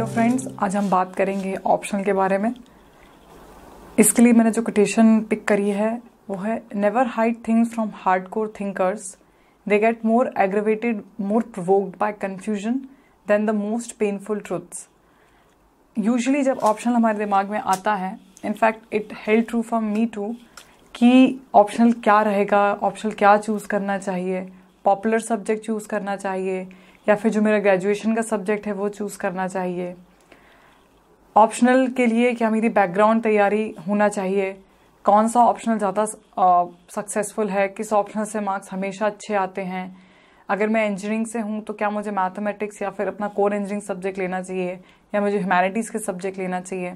Hello friends, आज हम बात करेंगे ऑप्शनल के बारे में। इसके लिए मैंने जो कोटेशन पिक करी है वो है never hide things from hardcore thinkers, they get more aggravated, more provoked by confusion than the most painful truths. Usually जब ऑप्शनल हमारे दिमाग में आता है, in fact it held true for me too, कि ऑप्शनल क्या रहेगा, ऑप्शनल क्या चूज़ करना चाहिए, पॉपुलर सब्जेक्ट चूज़ करना चाहिए या फिर जो मेरा ग्रेजुएशन का सब्जेक्ट है वो चूज़ करना चाहिए। ऑप्शनल के लिए क्या मेरी बैकग्राउंड तैयारी होना चाहिए, कौन सा ऑप्शनल ज़्यादा सक्सेसफुल है, किस ऑप्शनल से मार्क्स हमेशा अच्छे आते हैं। अगर मैं इंजीनियरिंग से हूँ तो क्या मुझे मैथमेटिक्स या फिर अपना कोर इंजीनियरिंग सब्जेक्ट लेना चाहिए या मुझे ह्यूमैनिटीज़ के सब्जेक्ट लेना चाहिए।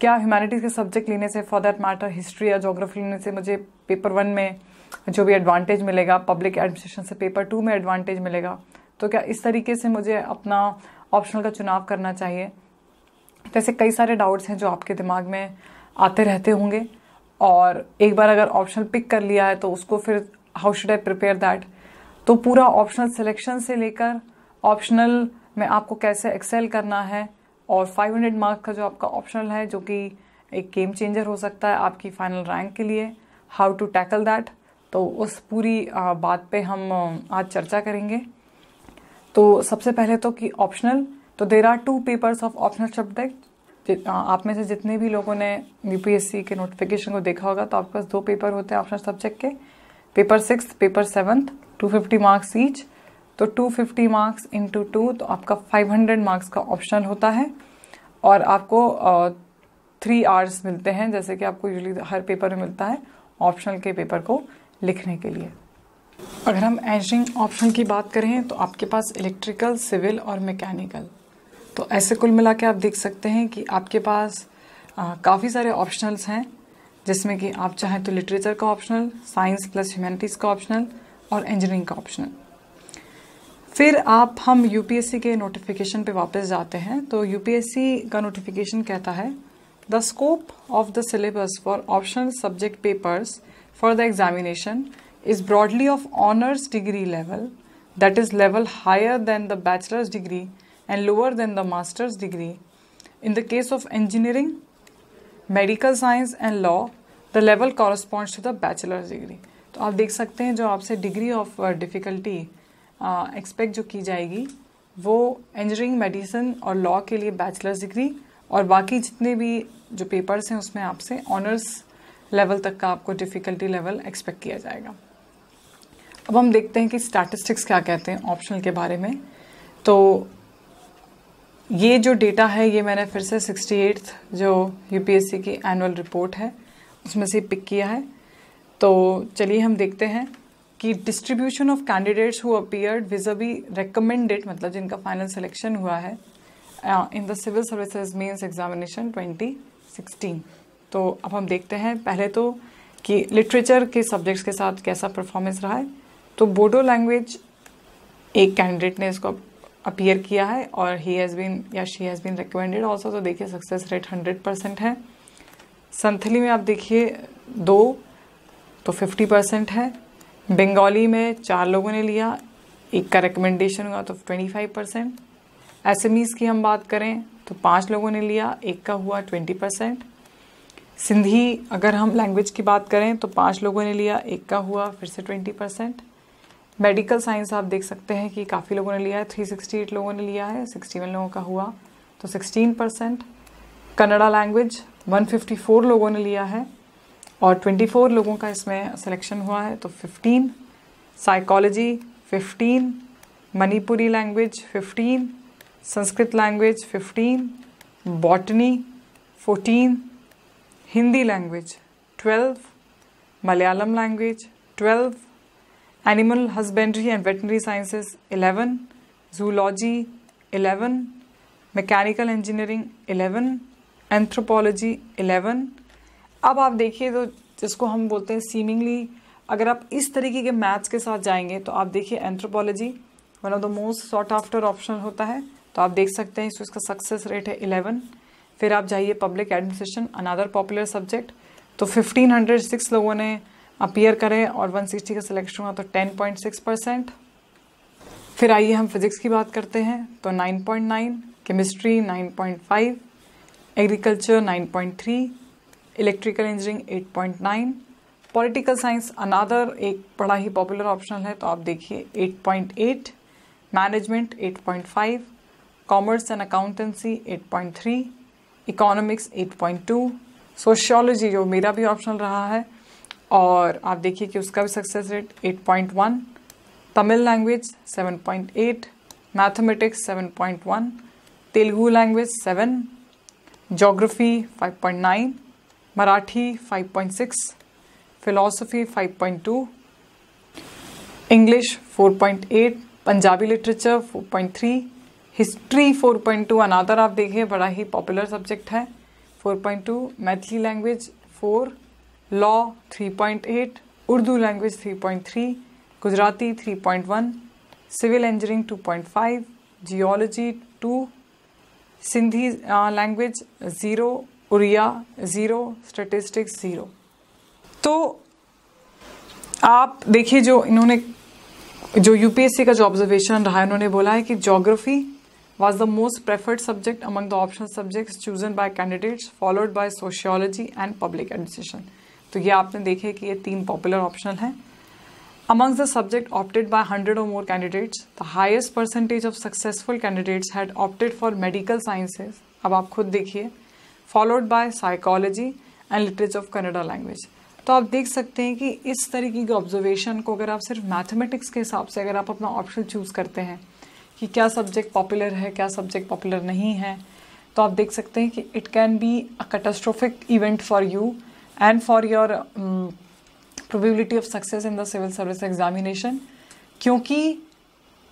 क्या ह्यूमैनिटीज़ के सब्जेक्ट लेने से, फॉर दैट मैटर हिस्ट्री या ज्योग्राफी लेने से मुझे पेपर 1 में जो भी एडवांटेज मिलेगा, पब्लिक एडमिनिस्ट्रेशन से पेपर 2 में एडवांटेज मिलेगा, तो क्या इस तरीके से मुझे अपना ऑप्शनल का चुनाव करना चाहिए। जैसे कई सारे डाउट्स हैं जो आपके दिमाग में आते रहते होंगे, और एक बार अगर ऑप्शनल पिक कर लिया है तो उसको फिर how should I prepare that. तो पूरा ऑप्शनल सिलेक्शन से लेकर ऑप्शनल में आपको कैसे एक्सेल करना है, और 500 मार्क्स का जो आपका ऑप्शनल है जो कि एक गेम चेंजर हो सकता है आपकी फाइनल रैंक के लिए, हाउ टू टैकल दैट, तो उस पूरी बात पे हम आज चर्चा करेंगे। तो सबसे पहले तो कि ऑप्शनल, तो there are 2 papers of optional subject. आप में से जितने भी लोगों ने यूपीएससी के नोटिफिकेशन को देखा होगा तो आपके पास 2 पेपर होते हैं ऑप्शनल सब्जेक्ट के, पेपर 6, पेपर 7, 250 मार्क्स ईच। तो 250 मार्क्स इंटू 2, तो आपका 500 मार्क्स का ऑप्शनल होता है, और आपको 3 आवर्स मिलते हैं, जैसे कि आपको यूजुअली हर पेपर में मिलता है ऑप्शनल के पेपर को लिखने के लिए। अगर हम इंजीनियरिंग ऑप्शनल की बात करें तो आपके पास इलेक्ट्रिकल, सिविल और मैकेनिकल, तो ऐसे कुल मिला के आप देख सकते हैं कि आपके पास काफ़ी सारे ऑप्शनल्स हैं, जिसमें कि आप चाहें तो लिटरेचर का ऑप्शनल, साइंस प्लस ह्यूमैनिटीज़ का ऑप्शनल और इंजीनियरिंग का ऑप्शनल। फिर हम यूपीएससी के नोटिफिकेशन पे वापस जाते हैं। तो यूपीएससी का नोटिफिकेशन कहता है the scope of the syllabus for optional subject papers for the examination is broadly of honors degree level, that is level higher than the bachelor's degree and lower than the master's degree. In the case of engineering, medical science and law, the level corresponds to the bachelor's degree. तो आप देख सकते हैं जो आपसे degree of difficulty expect जो की जाएगी वो इंजीनियरिंग, मेडिसिन और लॉ के लिए बैचलर्स डिग्री, और बाकी जितने भी जो पेपर्स हैं उसमें आपसे ऑनर्स लेवल तक का आपको डिफ़िकल्टी लेवल एक्सपेक्ट किया जाएगा। अब हम देखते हैं कि स्टैटिस्टिक्स क्या कहते हैं ऑप्शनल के बारे में। तो ये जो डेटा है ये मैंने फिर से 68th जो यूपीएससी की एनुअल रिपोर्ट है उसमें से पिक किया है। तो चलिए हम देखते हैं कि distribution of candidates who appeared vis a vis recommended, मतलब जिनका फाइनल सिलेक्शन हुआ है in the civil services mains examination 2016। तो अब हम देखते हैं पहले तो कि लिटरेचर के सब्जेक्ट्स के साथ कैसा परफॉर्मेंस रहा है। तो बोडो लैंग्वेज एक कैंडिडेट ने इसको अपीयर किया है और ही हैज़ बीन या she has been recommended also, तो देखिए सक्सेस रेट 100% है। संथली में आप देखिए 2, तो 50% है। बंगाली में 4 लोगों ने लिया, एक का रिकमेंडेशन हुआ तो 25%। एसएमईज़ की हम बात करें तो 5 लोगों ने लिया, एक का हुआ 20%। सिंधी अगर हम लैंग्वेज की बात करें तो 5 लोगों ने लिया, एक का हुआ फिर से 20%। मेडिकल साइंस आप देख सकते हैं कि काफ़ी लोगों ने लिया है, 368 लोगों ने लिया है, 61 लोगों का हुआ तो 16%। कन्नड़ा लैंग्वेज 154 लोगों ने लिया है और 24 लोगों का इसमें सिलेक्शन हुआ है तो 15। Psychology 15, Manipuri language 15, Sanskrit language 15, botany 14, Hindi language 12, Malayalam language 12, animal husbandry and veterinary sciences 11, zoology 11, mechanical engineering 11, anthropology 11। अब आप देखिए तो जिसको हम बोलते हैं सीमिंगली, अगर आप इस तरीके के मैथ्स के साथ जाएंगे तो आप देखिए anthropology one of the most sought after option होता है, तो आप देख सकते हैं इसका सक्सेस रेट है 11। फिर आप जाइए public administration, another popular subject, तो 1506 लोगों ने अपीयर करें और 160 का सिलेक्शन हुआ तो 10.6%। फिर आइए हम फिजिक्स की बात करते हैं तो 9.9, chemistry 9.5, agriculture 9.3, electrical engineering 8.9, political science another एक बड़ा ही पॉपुलर ऑप्शनल है, तो आप देखिए 8.8, management 8.5, commerce and accountancy 8.3, economics 8.2, sociology जो मेरा भी ऑप्शनल रहा है और आप देखिए कि उसका भी success rate 8.1, Tamil language 7.8, mathematics 7.1, Telugu language 7, geography 5.9, Marathi 5.6, philosophy 5.2, English 4.8, Punjabi literature 4.3, history 4.2 another आप देखिए बड़ा ही पॉपुलर सब्जेक्ट है 4.2, Maithili language 4, law 3.8, Urdu language 3.3, Gujarati 3.1, civil engineering 2.5, geology 2, Sindhi language 0, Oriya 0, statistics 0। तो आप देखिए जो यूपीएससी का जो ऑब्जर्वेशन रहा है, उन्होंने बोला है कि geography was the most preferred subject among the optional subjects chosen by candidates, followed by sociology and public administration। तो ये आपने देखे कि ये 3 पॉपुलर ऑप्शनल हैं। Amongst the subject opted by 100 or more candidates, the highest percentage of successful candidates had opted for medical sciences। अब आप खुद देखिए, followed by psychology and literature of Kannada language। तो आप देख सकते हैं कि इस तरीके की ऑब्जर्वेशन को अगर आप सिर्फ मैथमेटिक्स के हिसाब से अगर आप अपना ऑप्शन चूज करते हैं कि क्या सब्जेक्ट पॉपुलर है, क्या सब्जेक्ट पॉपुलर नहीं है, तो आप देख सकते हैं कि it can be a catastrophic event for you and for your probability of success in the civil service examination, क्योंकि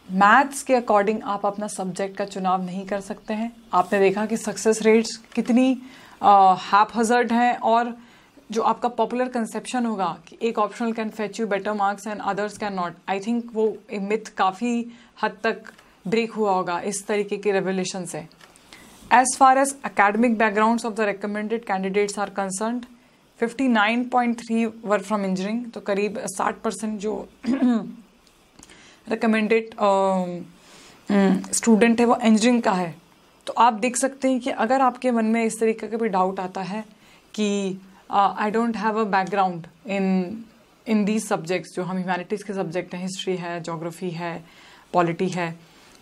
मैथ्स के अकॉर्डिंग आप अपना सब्जेक्ट का चुनाव नहीं कर सकते हैं। आपने देखा कि सक्सेस रेट्स कितनी हैपहज़र्ड हैं और जो आपका पॉपुलर कंसेप्शन होगा कि एक optional can fetch you better marks and others can not, I think वो मिथ काफ़ी हद तक ब्रेक हुआ होगा इस तरीके के रेवोल्यूशन से। As far as academic backgrounds of the recommended candidates are concerned, 59.3 were from engineering, तो करीब 60% जो रिकमेंडेड स्टूडेंट है वो इंजीनियरिंग का है। तो आप देख सकते हैं कि अगर आपके मन में इस तरीके का भी डाउट आता है कि I don't have a background in these subjects, जो हम ह्यूमैनिटीज़ के सब्जेक्ट हैं, हिस्ट्री है, ज्योग्राफी है, पॉलिटी है,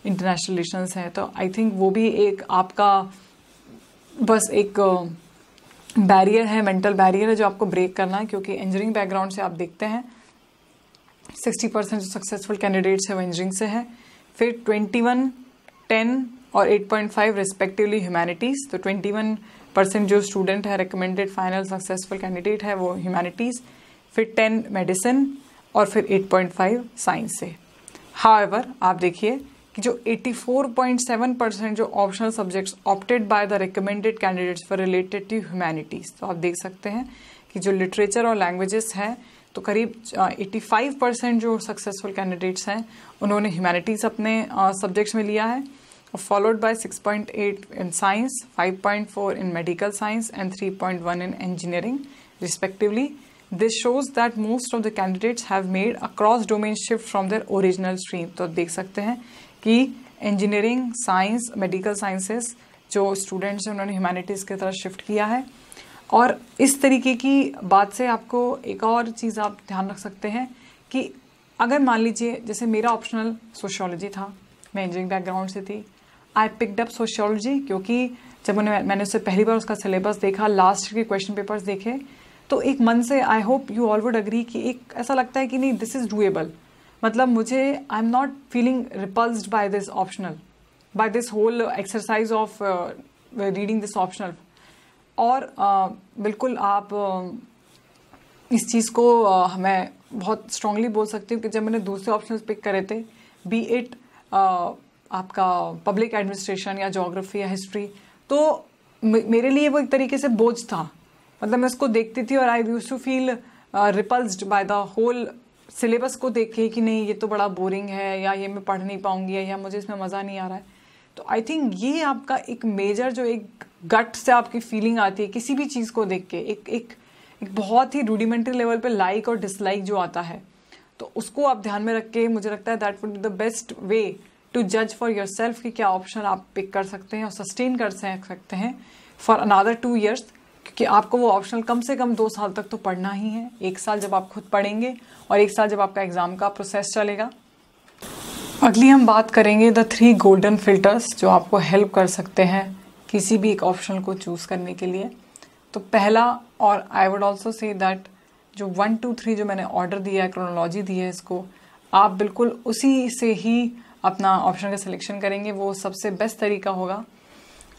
इंटरनेशनल रिलेशंस है, तो आई थिंक वो भी एक आपका बस एक बैरियर है, मेंटल बैरियर है जो आपको ब्रेक करना है, क्योंकि इंजीनियरिंग बैकग्राउंड से आप देखते हैं 60% जो सक्सेसफुल कैंडिडेट्स है वो इंजीनियरिंग से है, फिर 21, 10 और 8.5 रिस्पेक्टिवली ह्यूमैनिटीज़। तो 21% जो स्टूडेंट है रिकमेंडेड फाइनल सक्सेसफुल कैंडिडेट है वो ह्यूमैनिटीज़, फिर 10 मेडिसिन और फिर 8.5 साइंस से। हाउएवर आप देखिए कि जो 84.7% जो optional subjects opted by the recommended candidates for related to humanities, तो आप देख सकते हैं कि जो लिटरेचर और लैंग्वेजेस हैं तो करीब 85% जो सक्सेसफुल कैंडिडेट्स हैं उन्होंने ह्यूमैनिटीज़ अपने सब्जेक्ट्स में लिया है, followed by 6.8 in science, 5.4 in medical science and 3.1 in engineering respectively। This shows that most of the candidates have made a cross domain shift from their original stream। तो देख सकते हैं कि engineering, science, medical sciences जो students हैं उन्होंने humanities की तरफ शिफ्ट किया है। और इस तरीके की बात से आपको एक और चीज़ आप ध्यान रख सकते हैं कि अगर मान लीजिए जैसे मेरा ऑप्शनल सोशियोलॉजी था, मैं इंजीनियरिंग बैकग्राउंड से थी, आई पिक्ड अप सोशियोलॉजी क्योंकि जब मैंने उससे पहली बार उसका सिलेबस देखा, लास्ट के क्वेश्चन पेपर्स देखे, तो एक मन से I hope you all would agree कि एक ऐसा लगता है कि नहीं दिस इज़ डूएबल, मतलब मुझे I am not feeling repulsed by this optional, by this whole exercise of reading this optional. और बिल्कुल आप इस चीज़ को मैं बहुत स्ट्रांगली बोल सकती हूँ कि जब मैंने दूसरे ऑप्शंस पिक करे थे, बी इट आपका पब्लिक एडमिनिस्ट्रेशन या ज्योग्राफी या हिस्ट्री, तो मेरे लिए वो एक तरीके से बोझ था, मतलब मैं उसको देखती थी और I used to feel repulsed by the whole syllabus को देख के कि नहीं ये तो बड़ा बोरिंग है, या ये मैं पढ़ नहीं पाऊंगी, या मुझे इसमें मज़ा नहीं आ रहा है। तो आई थिंक ये आपका एक मेजर जो एक गट से आपकी फीलिंग आती है किसी भी चीज़ को देख के, एक बहुत ही रूडिमेंटरी लेवल पे लाइक और डिसलाइक जो आता है, तो उसको आप ध्यान में रख के मुझे लगता है that would be the best way to जज फॉर योर सेल्फ कि क्या ऑप्शन आप पिक कर सकते हैं और सस्टेन कर सकते हैं फॉर अनदर 2 years, क्योंकि आपको वो ऑप्शनल कम से कम 2 साल तक तो पढ़ना ही है। 1 साल जब आप खुद पढ़ेंगे और 1 साल जब आपका एग्जाम का प्रोसेस चलेगा। अगली हम बात करेंगे द 3 गोल्डन फिल्टर्स जो आपको हेल्प कर सकते हैं किसी भी एक ऑप्शनल को चूज करने के लिए। तो पहला, और I would also say that जो 1 2 3 जो मैंने ऑर्डर दिया है, क्रोनोलॉजी दी है, इसको आप बिल्कुल उसी से ही अपना ऑप्शन का सिलेक्शन करेंगे। वो सबसे बेस्ट तरीका होगा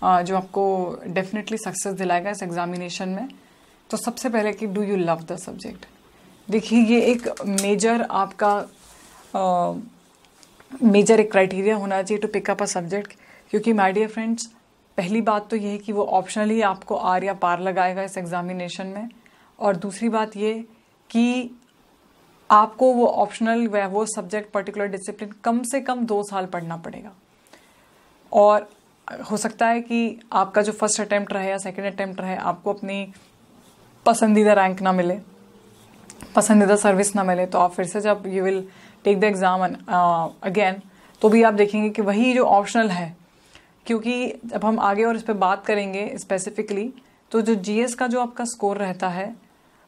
जो आपको डेफिनेटली सक्सेस दिलाएगा इस एग्जामिनेशन में। तो सबसे पहले कि do you love the subject. देखिए, ये एक मेजर आपका मेजर एक क्राइटेरिया होना चाहिए to pick up a subject, क्योंकि माय डियर फ्रेंड्स, पहली बात तो ये है कि वो ऑप्शनली आपको आर या पार लगाएगा इस एग्जामिनेशन में, और दूसरी बात ये कि आपको वो ऑप्शनल व वो सब्जेक्ट पर्टिकुलर डिसिप्लिन कम से कम 2 साल पढ़ना पड़ेगा। और हो सकता है कि आपका जो फर्स्ट अटेम्प्ट रहे या सेकंड अटेम्प्ट रहे आपको अपनी पसंदीदा रैंक ना मिले, पसंदीदा सर्विस ना मिले, तो आप फिर से जब you will take the exam again, तो भी आप देखेंगे कि वही जो ऑप्शनल है, क्योंकि जब हम आगे और इस पर बात करेंगे स्पेसिफिकली, तो जो जीएस का जो आपका स्कोर रहता है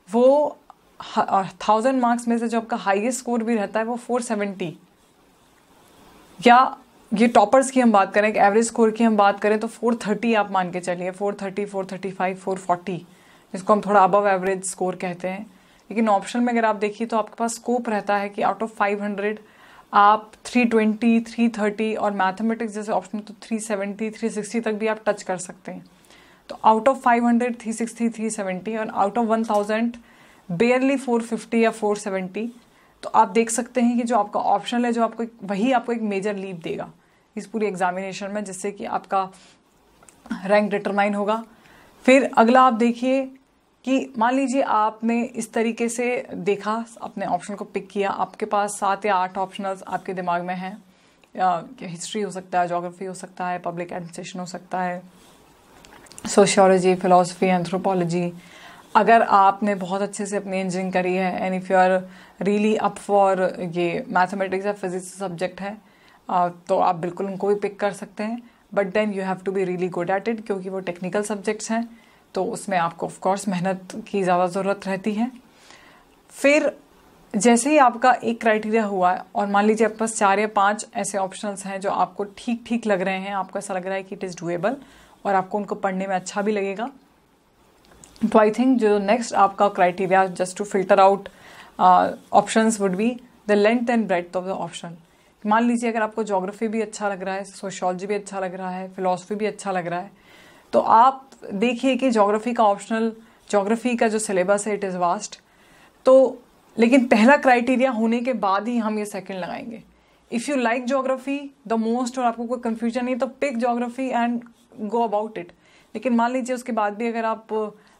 वो 1000 मार्क्स में से जो आपका हाईएस्ट स्कोर भी रहता है वो 470, या ये टॉपर्स की हम बात करें, एवरेज स्कोर की हम बात करें तो 430 आप मान के चलिए, 430, 435, 440, जिसको हम थोड़ा अबव एवरेज स्कोर कहते हैं। लेकिन ऑप्शन में अगर आप देखिए तो आपके पास स्कोप रहता है कि आउट ऑफ 500 आप 320, 330 और मैथमेटिक्स जैसे ऑप्शन तो 370, 360 तक भी आप टच कर सकते हैं। तो आउट ऑफ 500 360, 370 और आउट ऑफ 1000 बेयरली 450 या 470। तो आप देख सकते हैं कि जो आपका ऑप्शनल है, जो आपको वही आपको एक मेजर लीप देगा इस पूरी एग्जामिनेशन में, जिससे कि आपका रैंक डिटरमाइन होगा। फिर अगला आप देखिए कि मान लीजिए आपने इस तरीके से देखा, अपने ऑप्शन को पिक किया, आपके पास 7 या 8 ऑप्शनल्स आपके दिमाग में हैं, हिस्ट्री हो सकता है, ज्योग्राफी हो सकता है, पब्लिक एडमिनिस्ट्रेशन हो सकता है, सोशियोलॉजी, फिलोसफी, एंथ्रोपोलॉजी। अगर आपने बहुत अच्छे से अपनी इंजीनियरिंग करी है and if you are really up for ये मैथमेटिक्स या फिजिक्स सब्जेक्ट है, तो आप बिल्कुल उनको भी पिक कर सकते हैं, but then you have to be really good at it, क्योंकि वो टेक्निकल सब्जेक्ट्स हैं, तो उसमें आपको ऑफ कोर्स मेहनत की ज़्यादा ज़रूरत रहती है। फिर जैसे ही आपका एक क्राइटेरिया हुआ है और मान लीजिए आपके पास 4 या 5 ऐसे ऑप्शंस हैं जो आपको ठीक ठीक लग रहे हैं, आपको ऐसा लग रहा है कि इट इज़ डूएबल और आपको उनको पढ़ने में अच्छा भी लगेगा, तो आई थिंक जो नेक्स्ट आपका criteria just to filter out options would be the length and breadth of the option. मान लीजिए अगर आपको ज्योग्राफी भी अच्छा लग रहा है, सोशियोलॉजी भी अच्छा लग रहा है, फिलोसफी भी अच्छा लग रहा है, तो आप देखिए कि ज्योग्राफी का ऑप्शनल, ज्योग्राफी का जो सिलेबस है इट इज़ वास्ट, तो लेकिन पहला क्राइटेरिया होने के बाद ही हम ये सेकंड लगाएंगे। If you like geography the most और आपको कोई कंफ्यूजन नहीं, तो pick geography and go about it. लेकिन मान लीजिए उसके बाद भी अगर आप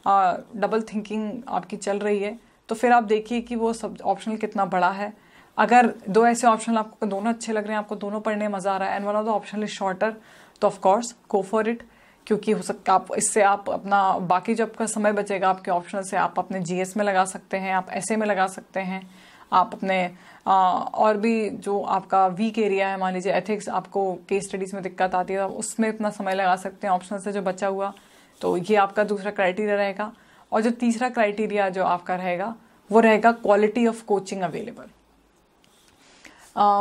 डबल थिंकिंग आपकी चल रही है, तो फिर आप देखिए कि वो सब ऑप्शनल कितना बड़ा है। अगर 2 ऐसे ऑप्शनल आपको दोनों अच्छे लग रहे हैं, आपको दोनों पढ़ने में मज़ा आ रहा है and one of the optional is shorter, तो of course go for it, क्योंकि हो सकता आप इससे आप अपना बाकी जो आपका समय बचेगा आपके ऑप्शनल से आप अपने जीएस में लगा सकते हैं, आप ऐसे में लगा सकते हैं, आप अपने और भी जो आपका वीक एरिया है, मान लीजिए एथिक्स, आपको केस स्टडीज़ में दिक्कत आती है, तो उसमें अपना समय लगा सकते हैं ऑप्शनल से जो बचा हुआ। तो ये आपका दूसरा क्राइटेरिया रहेगा। और जो तीसरा क्राइटेरिया जो आपका रहेगा वो रहेगा quality of coaching available.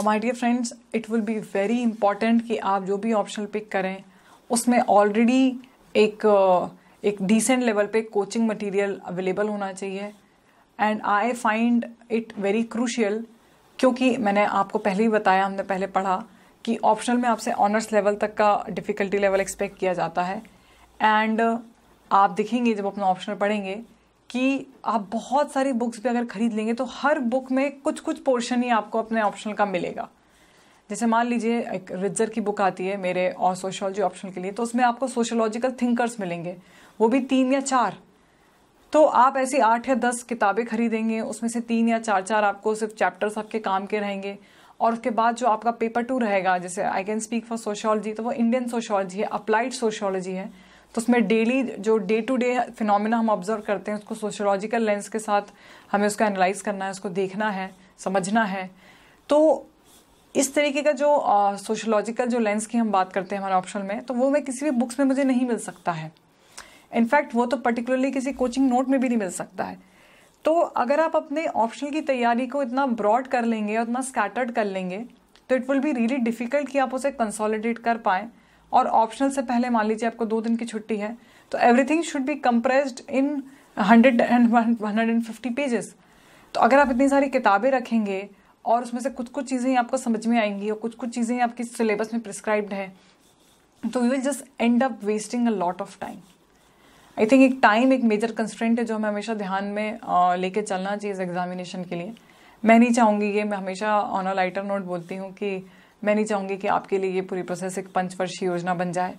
My dear friends, it will be very important कि आप जो भी ऑप्शनल पिक करें उसमें ऑलरेडी एक डिसेंट लेवल पे कोचिंग मटेरियल अवेलेबल होना चाहिए। And I find it very crucial, क्योंकि मैंने आपको पहले ही बताया, हमने पहले पढ़ा कि ऑप्शनल में आपसे ऑनर्स लेवल तक का डिफ़िकल्टी लेवल एक्सपेक्ट किया जाता है। एंड आप देखेंगे जब अपना ऑप्शनल पढ़ेंगे कि आप बहुत सारी बुक्स भी अगर खरीद लेंगे तो हर बुक में कुछ कुछ पोर्शन ही आपको अपने ऑप्शनल का मिलेगा। जैसे मान लीजिए एक रिजर की बुक आती है मेरे और सोशियोलॉजी ऑप्शनल के लिए, तो उसमें आपको सोशियोलॉजिकल थिंकर्स मिलेंगे, वो भी 3 या 4। तो आप ऐसी 8 या 10 किताबें खरीदेंगे, उसमें से 3 या 4 आपको सिर्फ चैप्टर्स आपके काम के रहेंगे। और उसके बाद जो आपका पेपर 2 रहेगा, जैसे I can speak for sociology, तो वो इंडियन सोशियोलॉजी है, अप्लाइड सोशियोलॉजी है। तो उसमें डेली जो डे टू डे फिनोमिना हम ऑब्जर्व करते हैं उसको सोशियोलॉजिकल लेंस के साथ हमें उसको एनालाइज करना है, उसको देखना है, समझना है। तो इस तरीके का जो सोशोलॉजिकल जो लेंस की हम बात करते हैं हमारे ऑप्शनल में, तो वो मैं किसी भी बुक्स में मुझे नहीं मिल सकता है। इनफैक्ट वो तो पर्टिकुलरली किसी कोचिंग नोट में भी नहीं मिल सकता है। तो अगर आप अपने ऑप्शनल की तैयारी को इतना ब्रॉड कर लेंगे और इतना स्कैटर्ड कर लेंगे, तो it will be really difficult कि आप उसे कंसोलिडेट कर पाएँ। और ऑप्शनल से पहले मान लीजिए आपको 2 दिन की छुट्टी है, तो everything should be compressed in 100 and 150 pages. तो अगर आप इतनी सारी किताबें रखेंगे और उसमें से कुछ चीज़ें आपको समझ में आएंगी और कुछ चीज़ें आपकी सिलेबस में प्रिस्क्राइब्ड है, तो you will just and up wasting a lot of time. I think एक टाइम एक मेजर कंस्ट्रेंट है जो हमें हमेशा ध्यान में लेके चलना चाहिए इस एग्जामिनेशन के लिए। मैं नहीं चाहूँगी कि, मैं हमेशा ऑन अ लाइटर नोट बोलती हूँ कि मैं नहीं चाहूँगी कि आपके लिए ये पूरी प्रोसेस एक 5 वर्षीय योजना बन जाए।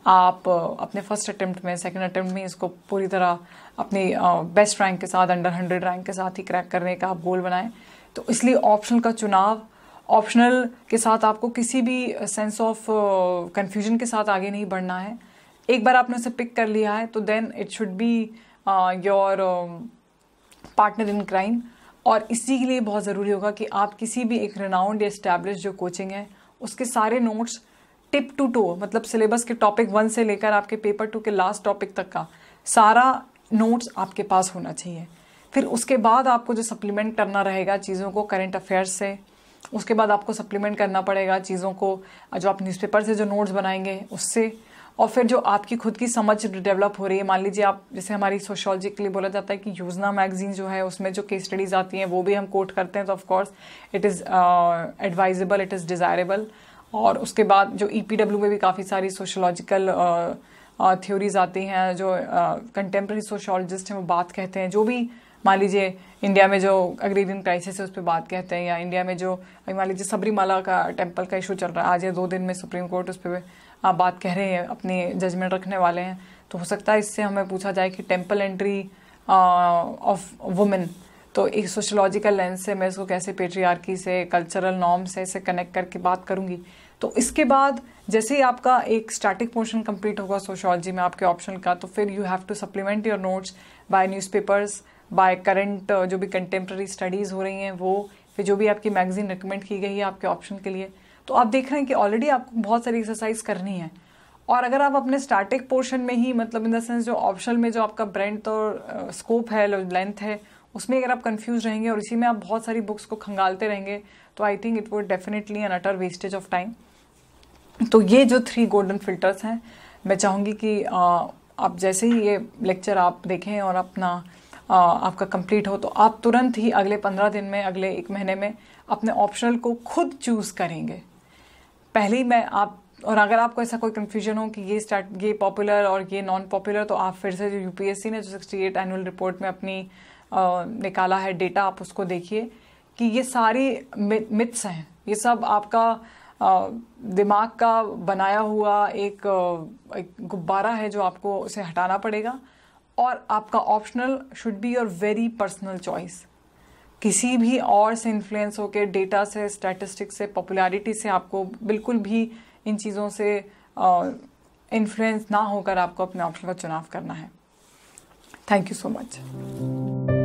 आप अपने फर्स्ट अटेम्प्ट में, सेकंड अटेम्प्ट में इसको पूरी तरह अपनी बेस्ट रैंक के साथ, अंडर 100 रैंक के साथ ही क्रैक करने का आप गोल बनाएं। तो इसलिए ऑप्शनल का चुनाव, ऑप्शनल के साथ आपको किसी भी सेंस ऑफ कन्फ्यूजन के साथ आगे नहीं बढ़ना है। एक बार आपने उसे पिक कर लिया है तो then it should be your partner in crime. और इसी के लिए बहुत ज़रूरी होगा कि आप किसी भी एक रेनाउंड या एस्टैब्लिश जो कोचिंग है उसके सारे नोट्स टिप टू टो, मतलब सिलेबस के टॉपिक 1 से लेकर आपके पेपर 2 के लास्ट टॉपिक तक का सारा नोट्स आपके पास होना चाहिए। फिर उसके बाद आपको जो सप्लीमेंट करना रहेगा चीज़ों को करंट अफेयर्स से, उसके बाद आपको सप्लीमेंट करना पड़ेगा चीज़ों को जो आप न्यूज़पेपर से जो नोट्स बनाएंगे उससे, और फिर जो आपकी खुद की समझ डेवलप हो रही है। मान लीजिए आप, जैसे हमारी सोशियोलॉजी के लिए बोला जाता है कि यूजना मैगजीन जो है उसमें जो केस स्टडीज़ आती हैं वो भी हम कोट करते हैं, तो of course it is advisable, it is desirable. और उसके बाद जो EPW में भी काफ़ी सारी सोशोलॉजिकल थ्योरीज आती हैं जो कंटेम्प्रेरी सोशोलॉजिस्ट हैं वो बात कहते हैं। जो भी मान लीजिए इंडिया में जो अग्रेरियन क्राइसिस है उस पर बात कहते हैं, या इंडिया में जो मान लीजिए सबरीमाला का टेम्पल का इशू चल रहा है, आज या 2 दिन में सुप्रीम कोर्ट उस पर बात कह रहे हैं, अपनी जजमेंट रखने वाले हैं। तो हो सकता है इससे हमें पूछा जाए कि टेम्पल एंट्री ऑफ वुमेन, तो एक सोशोलॉजिकल लेंस से मैं इसको कैसे पेट्रियार्की से, कल्चरल नॉर्म से इसे कनेक्ट करके बात करूंगी। तो इसके बाद जैसे ही आपका एक स्टैटिक पोर्शन कंप्लीट होगा सोशियोलॉजी में आपके ऑप्शन का, तो फिर you have to supplement your notes by newspapers, by current जो भी कंटेम्प्रेरी स्टडीज़ हो रही हैं वो, फिर जो भी आपकी मैगजीन रिकमेंड की गई है आपके ऑप्शन के लिए। तो आप देख रहे हैं कि ऑलरेडी आपको बहुत सारी एक्सरसाइज करनी है। और अगर आप अपने स्टैटिक पोर्शन में ही, मतलब इन द सेंस जो ऑप्शनल में जो आपका ब्रेड्थ और स्कोप है, लेंथ है, उसमें अगर आप कंफ्यूज रहेंगे और इसी में आप बहुत सारी बुक्स को खंगालते रहेंगे, तो I think it would definitely an utter wastage of time. तो ये जो 3 गोल्डन फिल्टर्स हैं, मैं चाहूँगी कि आप जैसे ही ये लेक्चर आप देखें और अपना आपका कंप्लीट हो, तो आप तुरंत ही अगले 15 दिन में, अगले 1 महीने में अपने ऑप्शनल को खुद चूज़ करेंगे। पहले ही मैं और अगर आपको ऐसा कोई कंफ्यूजन हो कि ये पॉपुलर और ये नॉन पॉपुलर, तो आप फिर से जो UPSC ने जो 68 एनुअल रिपोर्ट में अपनी निकाला है डेटा, आप उसको देखिए कि ये सारी मिथ्स हैं। ये सब आपका दिमाग का बनाया हुआ एक गुब्बारा है जो आपको उसे हटाना पड़ेगा। और आपका optional should be your very personal choice. किसी भी और से इन्फ्लुएंस होकर, डेटा से, स्टैटिस्टिक्स से, पॉपुलैरिटी से आपको बिल्कुल भी इन चीज़ों से इन्फ्लुएंस ना होकर आपको अपने ऑप्शन का चुनाव करना है। Thank you so much.